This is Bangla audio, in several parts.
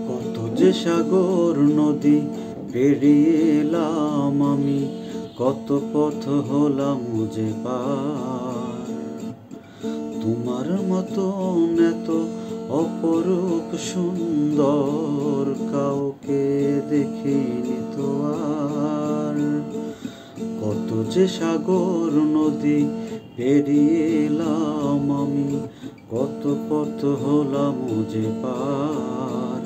কত যে সাগর নদী পেরিয়ে এলাম আমি, কত পথ হলাম যে পার। তোমার মতন এত অপরূপ সুন্দর কাউকে দেখিনি তো আর। কত যে সাগর নদী পেরিয়ে এলাম আমি, কত পথ হলাম যে পার।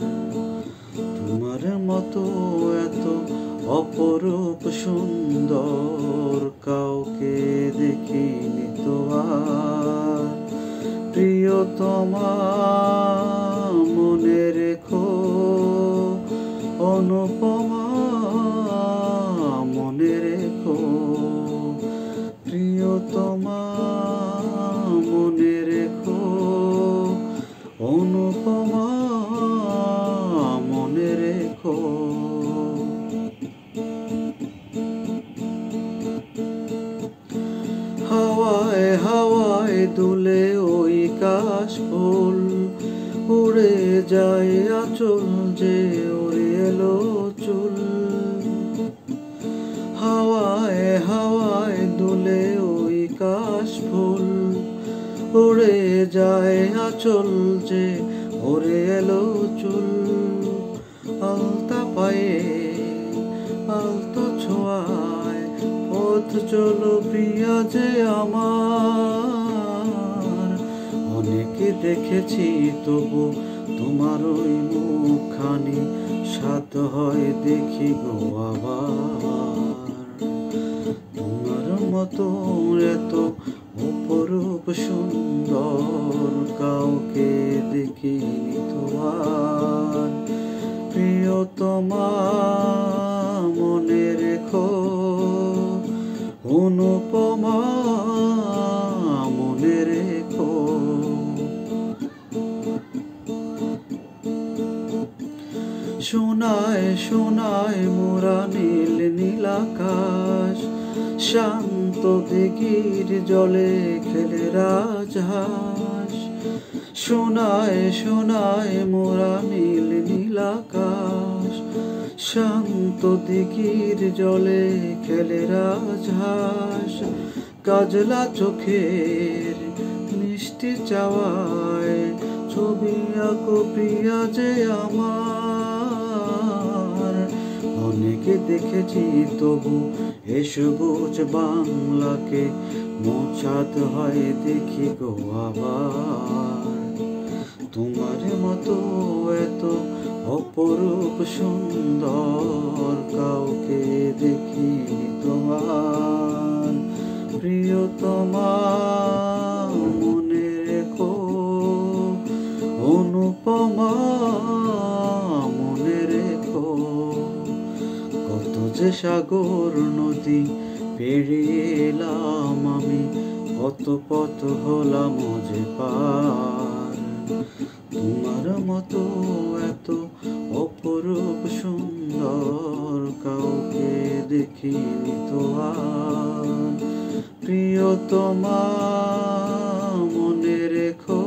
তোমার মতো এত অপরূপ সুন্দর কাউকে দেখিনি তো আর। প্রিয়তমা মনে রেখো, অনুপমা মনে রেখো, প্রিয়তমা মনে রেখো, অনুপমা মনে রেখো। হাওয়ায় হাওয়ায় দুলে ওই কাশফুল, উড়ে যায় আঁচল যে ওরে এলো চুল। হাওয়ায় হাওয়ায় দুলে ওই কাশফুল, উড়ে যায় আঁচল যে ওরে এলো চুল। আলতা পায়ে আলতো ছোঁয়ায় পথ চলো প্রিয়া যে আমার। অনেকে দেখেছি তবু তোমার ওই মুখখানি, সাথ হয় দেখি গো আবার। তোমার মতো এত অপরূপ সুন্দর কাউকে দেখিনি তো আর। প্রিয়তমা মনে রেখো, অনুপমা মনে রেখো। সোনায় সোনায় মোরা নীল নীল আকাশ, শান্ত দিঘির জলে খেলে রাজহাঁস। সোনায় সোনায় মোরা নীল নীল আকাশ, শান্ত দিঘির জলে খেলে রাজহাঁস। কাজলা চোখের মিষ্টি চাওয়ায় ছবি আঁকো প্রিয়া যে আমার। অনেকে দেখেছি তবু এ সবুজ বাংলাকে মোছাতে হয় দেখি গো আবার। তোমার মতো এত অপরূপ সুন্দর কাউকে দেখিনি তোমার। প্রিয়তমা মনে রেখো, অনুপমা মনে রেখো। কত যে সাগর নদী পেরিয়ে এলাম আমি, কত পথ হলাম যে পার। তোমার মতো এত অপরূপ সুন্দর কাউকে দেখিনি তো আর। প্রিয়তমা মনে রেখো,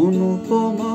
অনুপমা